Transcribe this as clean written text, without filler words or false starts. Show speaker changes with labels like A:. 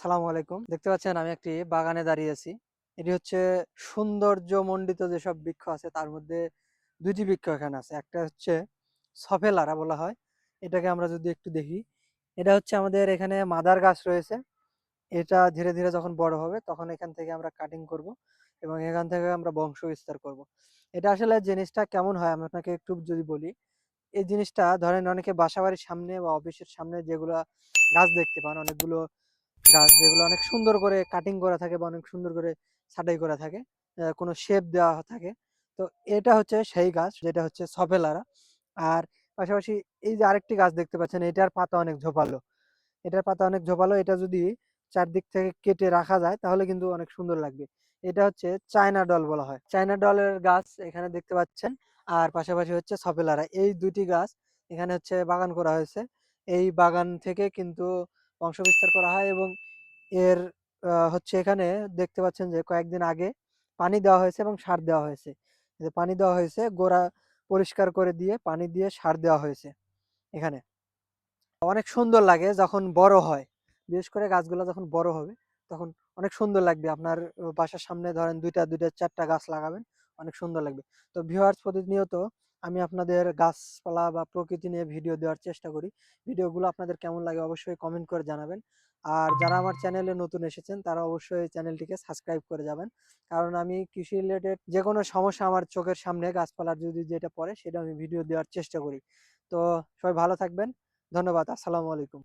A: আসসালামু আলাইকুম। দেখতে পাচ্ছেন আমি একটি বাগানে দাঁড়িয়ে আছি। এটি হচ্ছে সৌন্দর্যমণ্ডিত যেসব বৃক্ষ আছে তার মধ্যে ২ টি বৃক্ষ এখানে আছে। একটা হচ্ছে সফেলারা বলা হয়। এটাকে আমরা যদি একটু দেখি, এটা হচ্ছে আমাদের এখানে মাদার গাছ রয়েছে। এটা ধীরে, ধীরে যখন বড় হবে তখন এখান থেকে আমরা কাটিং করব এবং এখান থেকে আমরা বংশ বিস্তার করব। এটা আসলে জিনিসটা কেমন হয় আমি আপনাকে একটু যদি বলি। এই জিনিসটা ধরেন অনেকে বাসাবাড়ির সামনে বা অফিসের সামনে যেগুলা গাছ দেখতে পান অনেকগুলো গাছ যেগুলো অনেক সুন্দর করে কাটিং করা থাকে বা অনেক সুন্দর করে ছাঁটাই করা থাকে, কোনো শেপ দেওয়া থাকে। তো এটা হচ্ছে সেই গাছ যেটা হচ্ছে সফেলারা। আর পাশাপাশি এই যে আরেকটি গাছ দেখতে পাচ্ছেন এটার পাতা অনেক ঝোপালো। এটার পাতা অনেক ঝোপালো। এটা যদি চারদিক থেকে কেটে রাখা যায় তাহলে কিন্তু অনেক সুন্দর লাগবে। এটা হচ্ছে চায়না ডল বলা হয়। চায়না ডলের গাছ এখানে দেখতে পাচ্ছেন। আর পাশাপাশি হচ্ছে সফেলারা। এই ২ টি গাছ এখানে হচ্ছে বাগান করা হয়েছে। এই বাগান থেকে কিন্তু বংশবিস্তার করা হয় এবং এর হচ্ছে এখানে দেখতে পাচ্ছেন যে কয়েকদিন আগে পানি দেওয়া হয়েছে এবং সার দেওয়া হয়েছে। এই যে পানি দেওয়া হয়েছে, গোড়া পরিষ্কার করে দিয়ে পানি দিয়ে সার দেওয়া হয়েছে এখানে। অনেক সুন্দর লাগে যখন বড় হয়। বিশেষ করে গাছগুলা যখন বড় হবে তখন অনেক সুন্দর লাগবে। আপনার বাসার সামনে ধরেন ২ টা ৪ টা গাছ লাগাবেন, অনেক সুন্দর লাগবে। তো ভিউয়ার্স প্রতিনিয়ত আমি আপনাদের গাছপালা বা প্রকৃতি নিয়ে ভিডিও দেওয়ার চেষ্টা করি। ভিডিওগুলো আপনাদের কেমন লাগে অবশ্যই কমেন্ট করে জানাবেন। আর যারা আমার চ্যানেলে নতুন এসেছেন তারা অবশ্যই চ্যানেলটিকে সাবস্ক্রাইব করে যাবেন। কারণ আমি কৃষি রিলেটেড যেকোনো সমস্যা আমার চোখের সামনে গাছপালার যদি যেটা পড়ে সেটা আমি ভিডিও দেওয়ার চেষ্টা করি। তো সবাই ভালো থাকবেন। ধন্যবাদ। আসসালামু আলাইকুম।